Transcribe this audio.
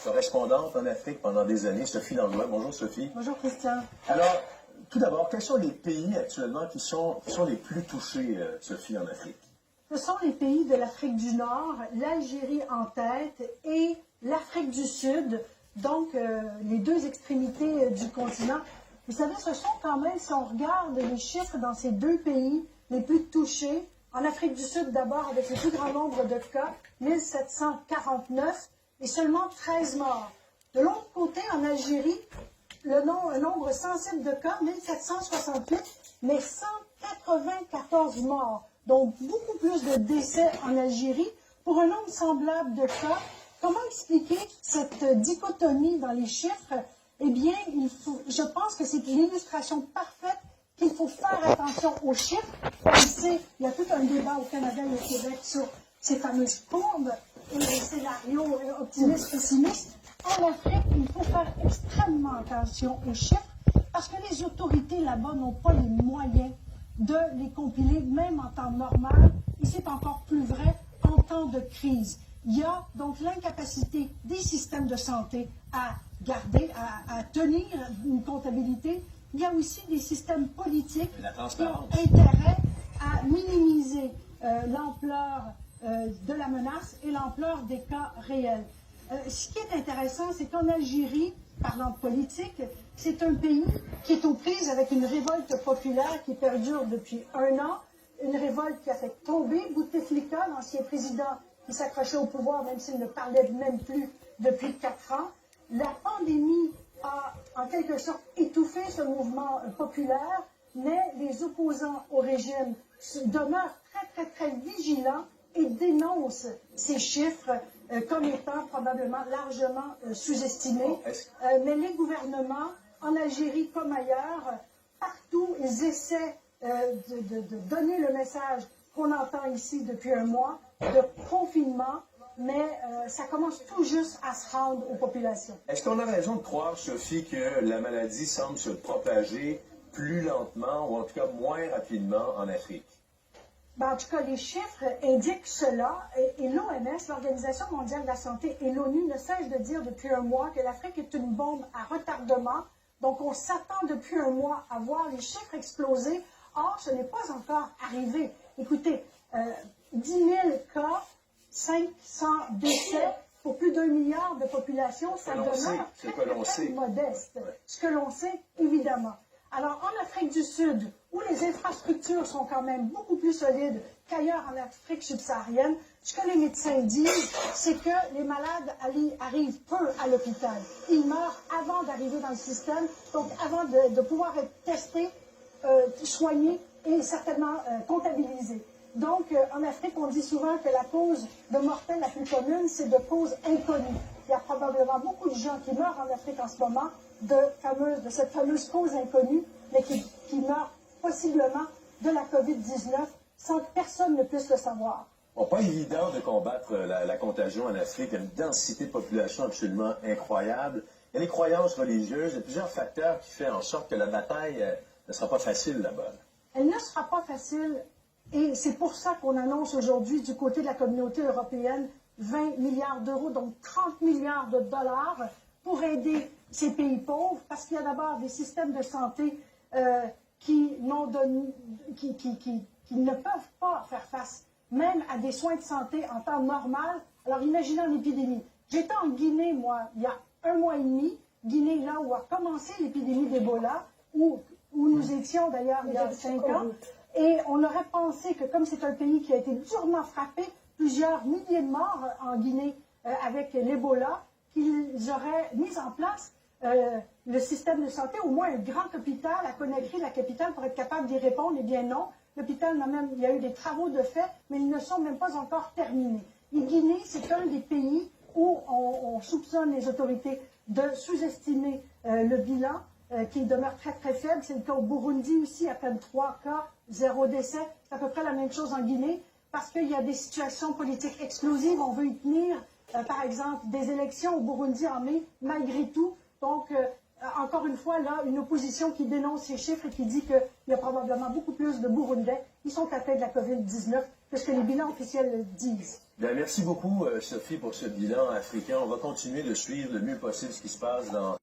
correspondante en Afrique pendant des années, Sophie Langlois. Bonjour Sophie. Bonjour Christian. Alors, tout d'abord, quels sont les pays actuellement qui sont les plus touchés, Sophie, en Afrique? Ce sont les pays de l'Afrique du Nord, l'Algérie en tête et l'Afrique du Sud, donc les deux extrémités du continent. Vous savez, ce sont quand même, si on regarde les chiffres dans ces deux pays les plus touchés, en Afrique du Sud d'abord avec le plus grand nombre de cas, 1749, et seulement 13 morts. De l'autre côté, en Algérie, un nombre sensible de cas, 1768, mais 194 morts. Donc, beaucoup plus de décès en Algérie pour un nombre semblable de cas. Comment expliquer cette dichotomie dans les chiffres? Eh bien, je pense que c'est une illustration parfaite qu'il faut faire attention aux chiffres. On sait, il y a tout un débat au Canada et au Québec sur ces fameuses courbes et les scénarios optimistes-pessimistes. En Afrique, il faut faire extrêmement attention aux chiffres parce que les autorités là-bas n'ont pas les moyens de les compiler, même en temps normal, et c'est encore plus vrai en temps de crise. Il y a donc l'incapacité des systèmes de santé à garder, à tenir une comptabilité. Il y a aussi des systèmes politiques qui ont intérêt à minimiser l'ampleur de la menace et l'ampleur des cas réels. Ce qui est intéressant, c'est qu'en Algérie, parlant de politique, c'est un pays qui est aux prises avec une révolte populaire qui perdure depuis un an, une révolte qui a fait tomber Bouteflika, l'ancien président qui s'accrochait au pouvoir même s'il ne parlait même plus depuis 4 ans. La pandémie a en quelque sorte étouffé ce mouvement populaire, mais les opposants au régime demeurent très vigilants et dénoncent ces chiffres comme étant probablement largement sous-estimés. Mais les gouvernements, en Algérie comme ailleurs, partout, ils essaient de donner le message qu'on entend ici depuis un mois, de confinement, mais ça commence tout juste à se rendre aux populations. Est-ce qu'on a raison de croire, Sophie, que la maladie semble se propager plus lentement, ou en tout cas moins rapidement en Afrique? En tout cas, les chiffres indiquent cela, et l'OMS, l'Organisation mondiale de la santé, et l'ONU ne cessent de dire depuis un mois que l'Afrique est une bombe à retardement. Donc, on s'attend depuis un mois à voir les chiffres exploser. Or, ce n'est pas encore arrivé. Écoutez, 10 000 cas, 500 décès pour plus d'1 milliard de population, ça demeure très modeste. Ce que l'on sait, évidemment. Alors, en Afrique du Sud, où les infrastructures sont quand même beaucoup plus solides qu'ailleurs en Afrique subsaharienne, ce que les médecins disent, c'est que les malades arrivent peu à l'hôpital. Ils meurent avant d'arriver dans le système, donc avant de pouvoir être testés, soignés et certainement comptabilisés. Donc, en Afrique, on dit souvent que la cause de mortelle la plus commune, c'est de cause inconnue. Il y a probablement beaucoup de gens qui meurent en Afrique en ce moment de cette fameuse cause inconnue, mais qui meurent possiblement de la COVID-19 sans que personne ne puisse le savoir. Bon, pas évident de combattre la contagion en Afrique. Il y a une densité de population absolument incroyable. Il y a les croyances religieuses, il y a plusieurs facteurs qui font en sorte que la bataille ne sera pas facile là-bas. Elle ne sera pas facile, et c'est pour ça qu'on annonce aujourd'hui du côté de la communauté européenne 20 milliards d'euros, donc 30 milliards de dollars pour aider ces pays pauvres, parce qu'il y a d'abord des systèmes de santé qui ne peuvent pas faire face même à des soins de santé en temps normal. Alors imaginez une épidémie. J'étais en Guinée, moi, il y a 1 mois et demi, Guinée, là où a commencé l'épidémie d'Ebola, où nous étions d'ailleurs il y a 5 ans, et on aurait pensé que comme c'est un pays qui a été durement frappé, plusieurs milliers de morts en Guinée avec l'Ebola, qu'ils auraient mis en place le système de santé, au moins un grand hôpital à Conakry, la capitale, pour être capable d'y répondre. Eh bien non, l'hôpital il y a eu des travaux de fait, mais ils ne sont même pas encore terminés. Et Guinée, c'est un des pays où on soupçonne les autorités de sous-estimer le bilan, qui demeure très faible. C'est le cas au Burundi aussi, à peine 3 cas, 0 décès. C'est à peu près la même chose en Guinée, parce qu'il y a des situations politiques explosives. On veut y tenir, par exemple, des élections au Burundi en mai, malgré tout. Donc, encore une fois, là, une opposition qui dénonce ces chiffres et qui dit qu'il y a probablement beaucoup plus de Burundais qui sont atteints de la COVID-19 que ce que les bilans officiels disent. Bien, merci beaucoup, Sophie, pour ce bilan africain. On va continuer de suivre le mieux possible ce qui se passe dans